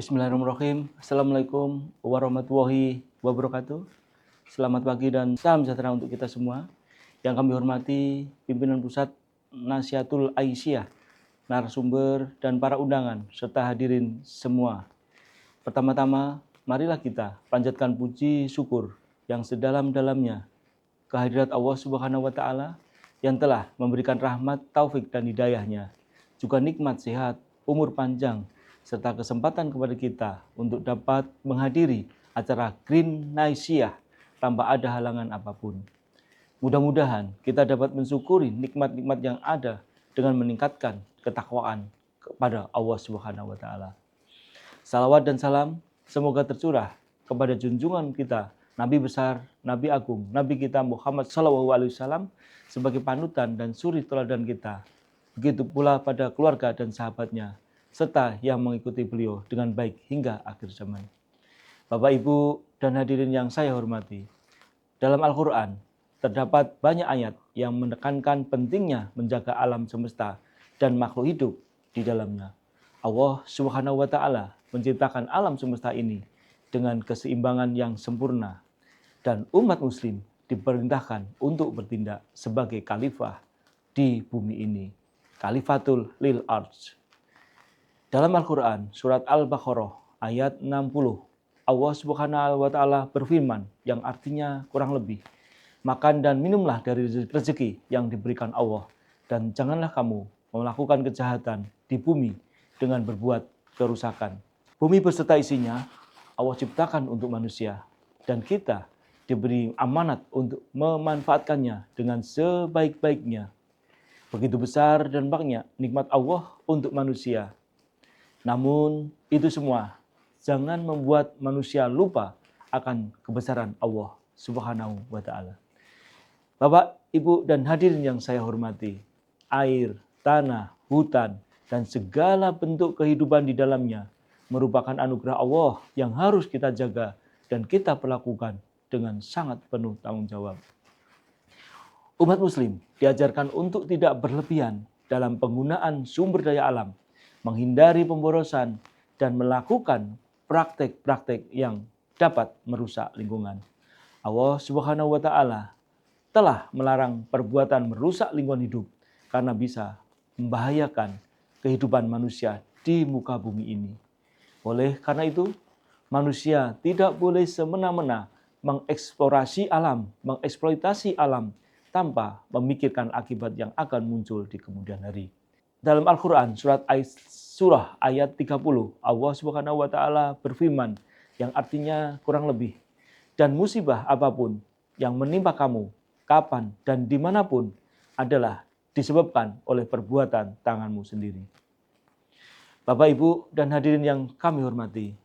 Bismillahirrahmanirrahim. Assalamualaikum warahmatullahi wabarakatuh. Selamat pagi dan salam sejahtera untuk kita semua. Yang kami hormati pimpinan pusat Nasihatul Aisyah, narasumber dan para undangan serta hadirin semua. Pertama-tama, marilah kita panjatkan puji syukur yang sedalam-dalamnya kehadirat Allah Subhanahu wa taala yang telah memberikan rahmat, taufik dan hidayahnya, juga nikmat sehat, umur panjang serta kesempatan kepada kita untuk dapat menghadiri acara Green Naisiyah tanpa ada halangan apapun. Mudah-mudahan kita dapat mensyukuri nikmat-nikmat yang ada dengan meningkatkan ketakwaan kepada Allah Subhanahu wa taala. Salawat dan salam semoga tercurah kepada junjungan kita Nabi besar, Nabi agung, Nabi kita Muhammad SAW sebagai panutan dan suri teladan kita. Begitu pula pada keluarga dan sahabatnya, serta yang mengikuti beliau dengan baik hingga akhir zaman. Bapak, Ibu, dan hadirin yang saya hormati, dalam Al-Quran terdapat banyak ayat yang menekankan pentingnya menjaga alam semesta dan makhluk hidup di dalamnya. Allah Subhanahu wa taala menciptakan alam semesta ini dengan keseimbangan yang sempurna, dan umat muslim diperintahkan untuk bertindak sebagai khalifah di bumi ini, khalifatul lil ardh. Dalam Al-Quran, surat Al-Baqarah ayat 60, Allah Subhanahu wa taala berfirman yang artinya kurang lebih, makan dan minumlah dari rezeki yang diberikan Allah, dan janganlah kamu melakukan kejahatan di bumi dengan berbuat kerusakan. Bumi beserta isinya Allah ciptakan untuk manusia, dan kita diberi amanat untuk memanfaatkannya dengan sebaik-baiknya. Begitu besar dan banyak nikmat Allah untuk manusia. Namun itu semua jangan membuat manusia lupa akan kebesaran Allah Subhanahu wa taala. Bapak, Ibu, dan hadirin yang saya hormati, air, tanah, hutan, dan segala bentuk kehidupan di dalamnya merupakan anugerah Allah yang harus kita jaga dan kita perlakukan dengan sangat penuh tanggung jawab. Umat muslim diajarkan untuk tidak berlebihan dalam penggunaan sumber daya alam, menghindari pemborosan, dan melakukan praktek-praktek yang dapat merusak lingkungan. Allah Subhanahu wa taala telah melarang perbuatan merusak lingkungan hidup karena bisa membahayakan kehidupan manusia di muka bumi ini. Oleh karena itu, manusia tidak boleh semena-mena mengeksplorasi alam, mengeksploitasi alam tanpa memikirkan akibat yang akan muncul di kemudian hari. Dalam Al-Quran, surah ayat 30, Allah Subhanahu wa taala berfirman yang artinya kurang lebih, dan musibah apapun yang menimpa kamu, kapan dan dimanapun, adalah disebabkan oleh perbuatan tanganmu sendiri. Bapak, Ibu, dan hadirin yang kami hormati,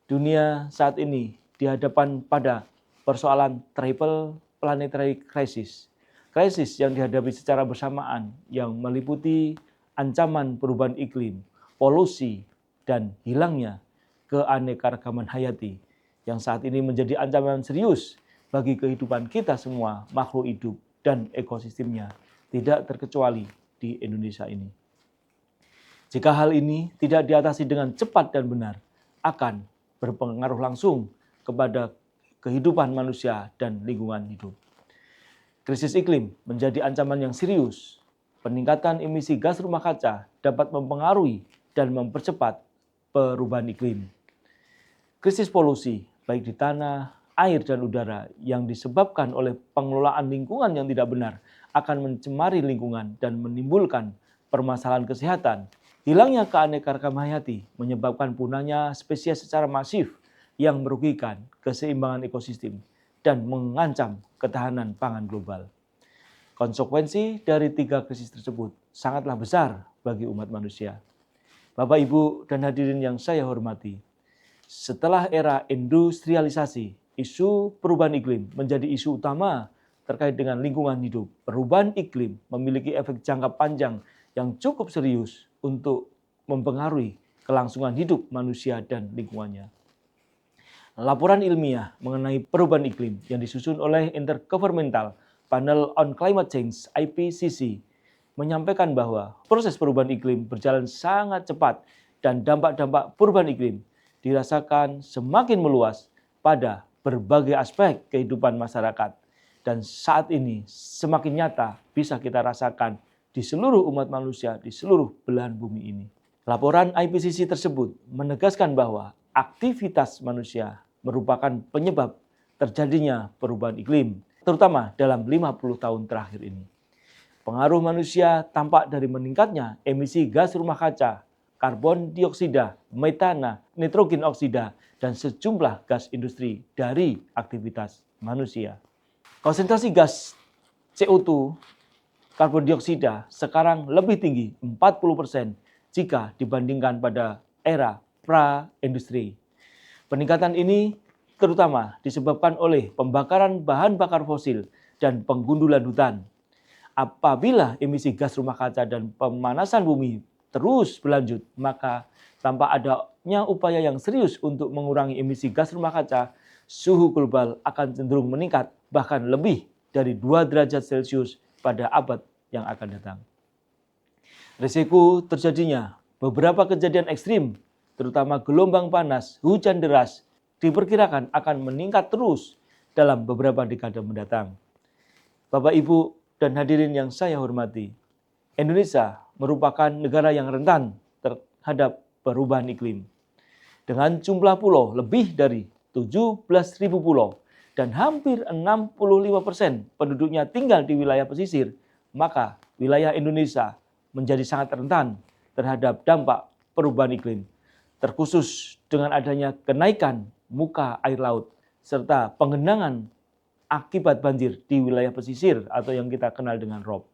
dunia saat ini dihadapan pada persoalan triple planetary crisis. Krisis yang dihadapi secara bersamaan yang meliputi ancaman perubahan iklim, polusi, dan hilangnya keanekaragaman hayati yang saat ini menjadi ancaman serius bagi kehidupan kita semua, makhluk hidup dan ekosistemnya, tidak terkecuali di Indonesia ini. Jika hal ini tidak diatasi dengan cepat dan benar, akan berpengaruh langsung kepada kehidupan manusia dan lingkungan hidup. Krisis iklim menjadi ancaman yang serius. Peningkatan emisi gas rumah kaca dapat mempengaruhi dan mempercepat perubahan iklim. Krisis polusi, baik di tanah, air, dan udara yang disebabkan oleh pengelolaan lingkungan yang tidak benar akan mencemari lingkungan dan menimbulkan permasalahan kesehatan. Hilangnya keanekaragaman hayati menyebabkan punahnya spesies secara masif yang merugikan keseimbangan ekosistem dan mengancam ketahanan pangan global. Konsekuensi dari 3 krisis tersebut sangatlah besar bagi umat manusia. Bapak, Ibu, dan hadirin yang saya hormati, setelah era industrialisasi, isu perubahan iklim menjadi isu utama terkait dengan lingkungan hidup. Perubahan iklim memiliki efek jangka panjang yang cukup serius untuk mempengaruhi kelangsungan hidup manusia dan lingkungannya. Laporan ilmiah mengenai perubahan iklim yang disusun oleh Intergovernmental Panel on Climate Change (IPCC) menyampaikan bahwa proses perubahan iklim berjalan sangat cepat dan dampak-dampak perubahan iklim dirasakan semakin meluas pada berbagai aspek kehidupan masyarakat. Dan saat ini semakin nyata bisa kita rasakan di seluruh umat manusia di seluruh belahan bumi ini. Laporan IPCC tersebut menegaskan bahwa aktivitas manusia merupakan penyebab terjadinya perubahan iklim, terutama dalam 50 tahun terakhir ini. Pengaruh manusia tampak dari meningkatnya emisi gas rumah kaca, karbon dioksida, metana, nitrogen oksida, dan sejumlah gas industri dari aktivitas manusia. Konsentrasi gas CO2, karbon dioksida sekarang lebih tinggi 40% jika dibandingkan pada era pra-industri. Peningkatan ini terutama disebabkan oleh pembakaran bahan bakar fosil dan penggundulan hutan. Apabila emisi gas rumah kaca dan pemanasan bumi terus berlanjut, maka tanpa adanya upaya yang serius untuk mengurangi emisi gas rumah kaca, suhu global akan cenderung meningkat bahkan lebih dari 2 derajat Celcius pada abad yang akan datang. Risiko terjadinya beberapa kejadian ekstrim, terutama gelombang panas, hujan deras, diperkirakan akan meningkat terus dalam beberapa dekade mendatang. Bapak, Ibu, dan hadirin yang saya hormati, Indonesia merupakan negara yang rentan terhadap perubahan iklim. Dengan jumlah pulau lebih dari 17.000 pulau dan hampir 65% penduduknya tinggal di wilayah pesisir, maka wilayah Indonesia menjadi sangat rentan terhadap dampak perubahan iklim, terkhusus dengan adanya kenaikan muka air laut serta penggenangan akibat banjir di wilayah pesisir atau yang kita kenal dengan ROB.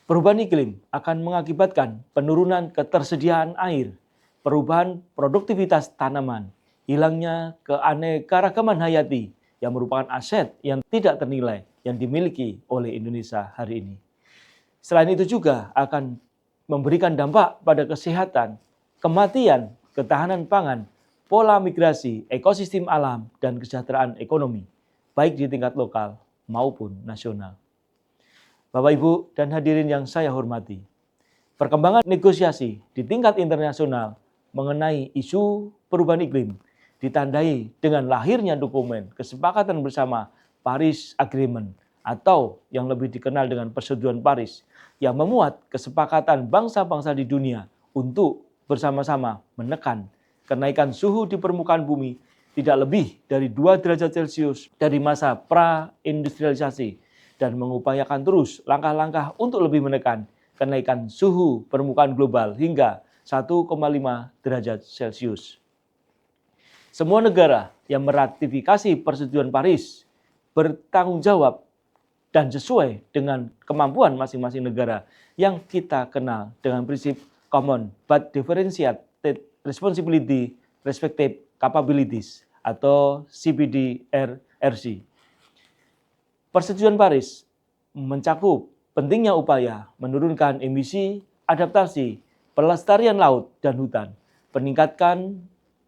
Perubahan iklim akan mengakibatkan penurunan ketersediaan air, perubahan produktivitas tanaman, hilangnya keanekaragaman hayati yang merupakan aset yang tidak ternilai yang dimiliki oleh Indonesia hari ini. Selain itu juga akan memberikan dampak pada kesehatan, kematian, ketahanan pangan, pola migrasi, ekosistem alam, dan kesejahteraan ekonomi, baik di tingkat lokal maupun nasional. Bapak, Ibu, dan hadirin yang saya hormati, perkembangan negosiasi di tingkat internasional mengenai isu perubahan iklim ditandai dengan lahirnya dokumen kesepakatan bersama Paris Agreement atau yang lebih dikenal dengan Persetujuan Paris yang memuat kesepakatan bangsa-bangsa di dunia untuk bersama-sama menekan kenaikan suhu di permukaan bumi tidak lebih dari 2 derajat Celcius dari masa pra-industrialisasi dan mengupayakan terus langkah-langkah untuk lebih menekan kenaikan suhu permukaan global hingga 1,5 derajat Celcius. Semua negara yang meratifikasi Persetujuan Paris bertanggung jawab dan sesuai dengan kemampuan masing-masing negara yang kita kenal dengan prinsip Common but Differentiated Responsibility Respective Capabilities atau CBDRRC. Persetujuan Paris mencakup pentingnya upaya menurunkan emisi, adaptasi, pelestarian laut dan hutan, peningkatkan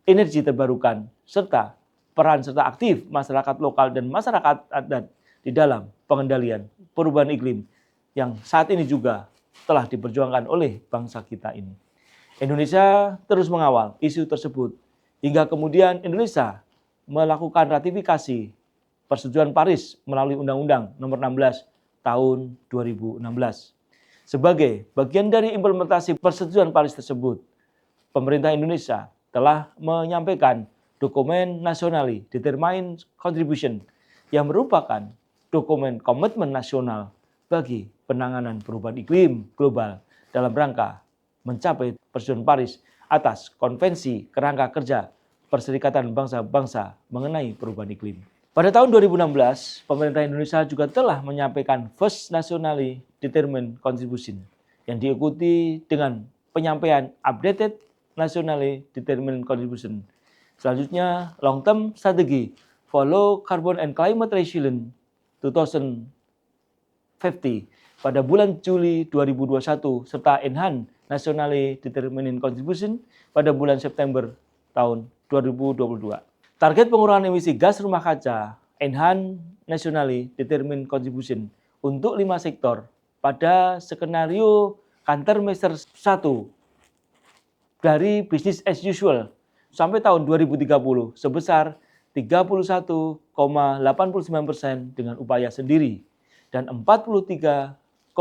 energi terbarukan, serta peran serta aktif masyarakat lokal dan masyarakat adat di dalam pengendalian perubahan iklim yang saat ini juga telah diperjuangkan oleh bangsa kita ini. Indonesia terus mengawal isu tersebut hingga kemudian Indonesia melakukan ratifikasi Persetujuan Paris melalui Undang-Undang Nomor 16 Tahun 2016. Sebagai bagian dari implementasi Persetujuan Paris tersebut, pemerintah Indonesia telah menyampaikan dokumen Nationally Determined Contribution yang merupakan dokumen komitmen nasional bagi penanganan perubahan iklim global dalam rangka mencapai Persetujuan Paris atas Konvensi Kerangka Kerja Perserikatan Bangsa-Bangsa mengenai perubahan iklim. Pada tahun 2016, pemerintah Indonesia juga telah menyampaikan First Nationally Determined Contribution yang diikuti dengan penyampaian Updated Nationally Determined Contribution. Selanjutnya, Long Term Strategy for Low Carbon and Climate Resilient 2050 pada bulan Juli 2021 serta Enhanced Nationally Determined Contribution pada bulan September tahun 2022. Target pengurangan emisi gas rumah kaca Enhanced Nationally Determined Contribution untuk 5 sektor pada skenario countermeasure 1 dari business as usual sampai tahun 2030 sebesar 31,89% dengan upaya sendiri dan 43,20%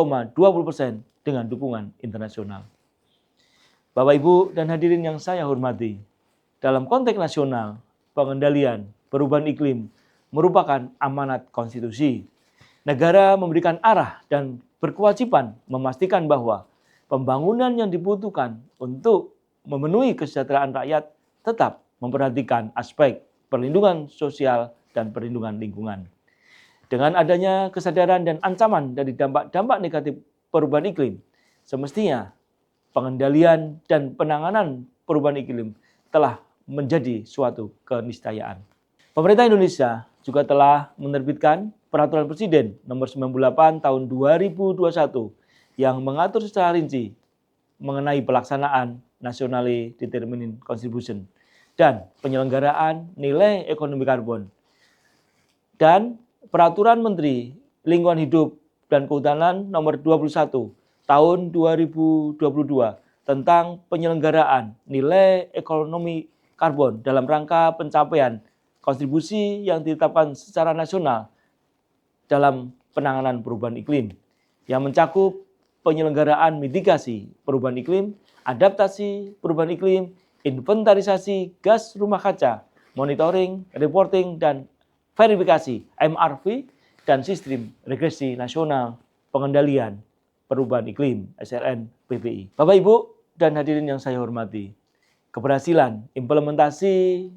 dengan dukungan internasional. Bapak, Ibu, dan hadirin yang saya hormati, dalam konteks nasional, pengendalian perubahan iklim merupakan amanat konstitusi. Negara memberikan arah dan berkewajiban memastikan bahwa pembangunan yang dibutuhkan untuk memenuhi kesejahteraan rakyat tetap memperhatikan aspek perlindungan sosial dan perlindungan lingkungan. Dengan adanya kesadaran dan ancaman dari dampak-dampak negatif perubahan iklim, semestinya pengendalian dan penanganan perubahan iklim telah menjadi suatu keniscayaan. Pemerintah Indonesia juga telah menerbitkan Peraturan Presiden Nomor 98 Tahun 2021 yang mengatur secara rinci mengenai pelaksanaan Nationally Determined Contribution dan penyelenggaraan nilai ekonomi karbon, dan Peraturan Menteri Lingkungan Hidup dan Kehutanan Nomor 21 Tahun 2022 tentang penyelenggaraan nilai ekonomi karbon dalam rangka pencapaian kontribusi yang ditetapkan secara nasional dalam penanganan perubahan iklim, yang mencakup penyelenggaraan mitigasi perubahan iklim, adaptasi perubahan iklim, inventarisasi gas rumah kaca, monitoring, reporting, dan verifikasi MRV, dan sistem regresi nasional pengendalian perubahan iklim SRN-PPI. Bapak, Ibu, dan hadirin yang saya hormati, keberhasilan implementasi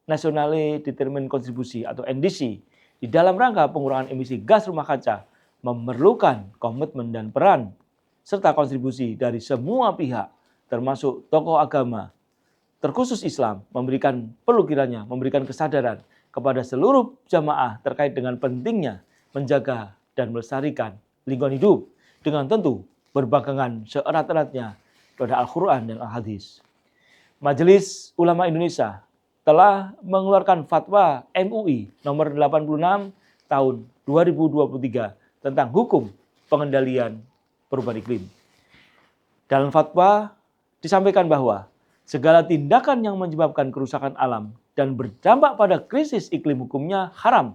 Nationally Determined Contribution atau NDC di dalam rangka pengurangan emisi gas rumah kaca memerlukan komitmen dan peran serta kontribusi dari semua pihak, termasuk tokoh agama, terkhusus Islam, perlu kiranya memberikan kesadaran kepada seluruh jamaah terkait dengan pentingnya menjaga dan melestarikan lingkungan hidup dengan tentu berpegangan seerat-eratnya pada Al-Quran dan Al-Hadis. Majelis Ulama Indonesia telah mengeluarkan fatwa MUI nomor 86 tahun 2023 tentang hukum pengendalian perubahan iklim. Dalam fatwa disampaikan bahwa segala tindakan yang menyebabkan kerusakan alam dan berdampak pada krisis iklim hukumnya haram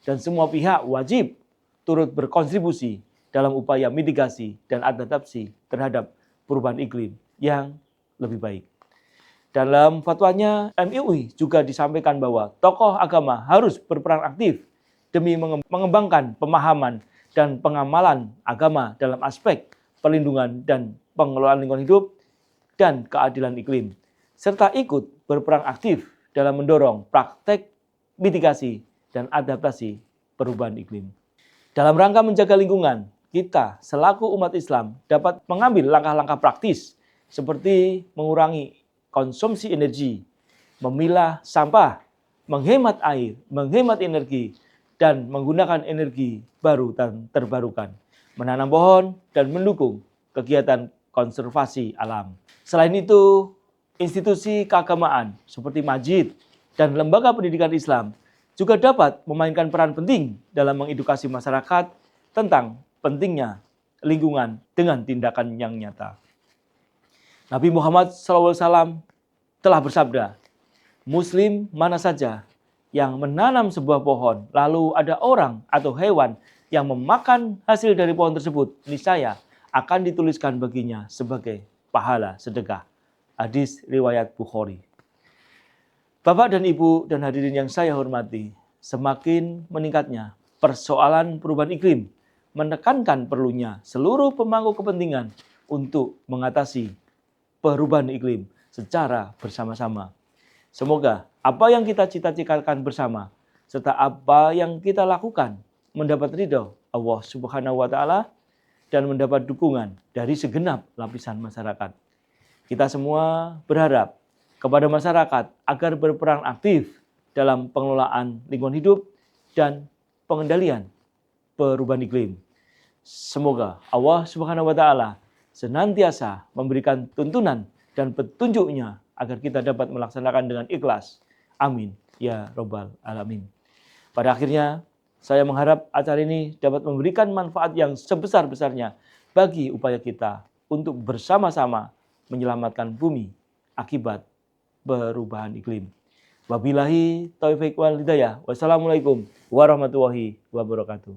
dan semua pihak wajib turut berkontribusi dalam upaya mitigasi dan adaptasi terhadap perubahan iklim yang lebih baik. Dalam fatwanya, MUI juga disampaikan bahwa tokoh agama harus berperan aktif demi mengembangkan pemahaman dan pengamalan agama dalam aspek perlindungan dan pengelolaan lingkungan hidup dan keadilan iklim, serta ikut berperan aktif dalam mendorong praktek mitigasi dan adaptasi perubahan iklim. Dalam rangka menjaga lingkungan, kita selaku umat Islam dapat mengambil langkah-langkah praktis seperti mengurangi konsumsi energi, memilah sampah, menghemat air, menghemat energi, dan menggunakan energi baru dan terbarukan, menanam pohon, dan mendukung kegiatan konservasi alam. Selain itu, institusi keagamaan seperti masjid dan lembaga pendidikan Islam juga dapat memainkan peran penting dalam mengedukasi masyarakat tentang pentingnya lingkungan dengan tindakan yang nyata. Nabi Muhammad SAW telah bersabda, Muslim mana saja yang menanam sebuah pohon, lalu ada orang atau hewan yang memakan hasil dari pohon tersebut, niscaya akan dituliskan baginya sebagai pahala sedekah. Hadis riwayat Bukhari. Bapak dan Ibu dan hadirin yang saya hormati, semakin meningkatnya persoalan perubahan iklim menekankan perlunya seluruh pemangku kepentingan untuk mengatasi perubahan iklim secara bersama-sama. Semoga apa yang kita cita-citakan bersama serta apa yang kita lakukan mendapat ridho Allah Subhanahu wa taala dan mendapat dukungan dari segenap lapisan masyarakat. Kita semua berharap kepada masyarakat agar berperan aktif dalam pengelolaan lingkungan hidup dan pengendalian perubahan iklim. Semoga Allah Subhanahu wa taala senantiasa memberikan tuntunan dan petunjuknya agar kita dapat melaksanakan dengan ikhlas. Amin ya Rabbal Alamin. Pada akhirnya, saya mengharap acara ini dapat memberikan manfaat yang sebesar-besarnya bagi upaya kita untuk bersama-sama menyelamatkan bumi akibat perubahan iklim. Wabillahi taufiq wal hidayah. Wassalamualaikum warahmatullahi wabarakatuh.